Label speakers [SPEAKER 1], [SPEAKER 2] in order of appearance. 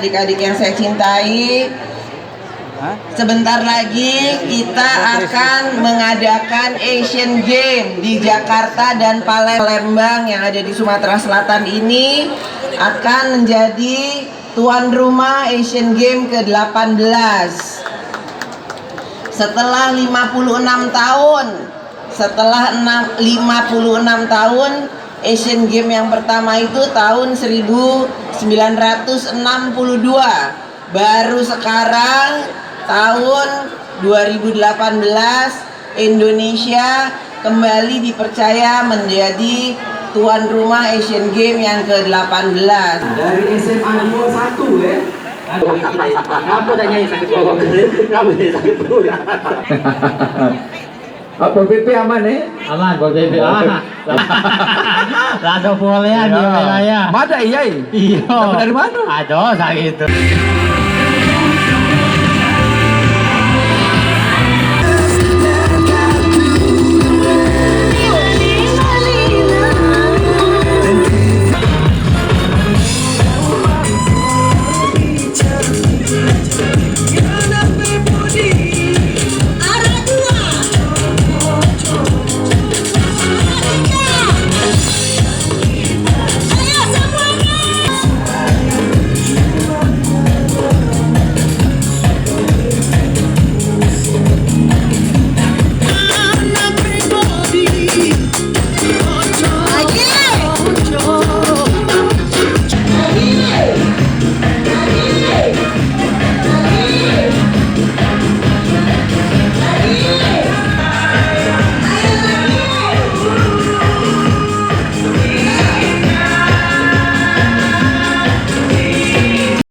[SPEAKER 1] adik-adik yang saya cintai, sebentar lagi kita akan mengadakan Asian Games di Jakarta dan Palembang yang ada di Sumatera Selatan ini akan menjadi tuan rumah Asian Games ke-18. Setelah 56 tahun, Asian Games yang pertama itu tahun 1962. Baru sekarang tahun 2018 Indonesia kembali dipercaya menjadi tuan rumah Asian Games yang ke-18.
[SPEAKER 2] Dari SMA nomor 1 ya.
[SPEAKER 3] Apa tanya sakit perut? Kamu sakit perut.
[SPEAKER 2] Apa PP aman
[SPEAKER 3] Aman, Pol PP. Laga boleh di wilayah.
[SPEAKER 2] Mana iya?
[SPEAKER 3] Iya.
[SPEAKER 2] Dari mana?
[SPEAKER 3] Aduh, sakit itu.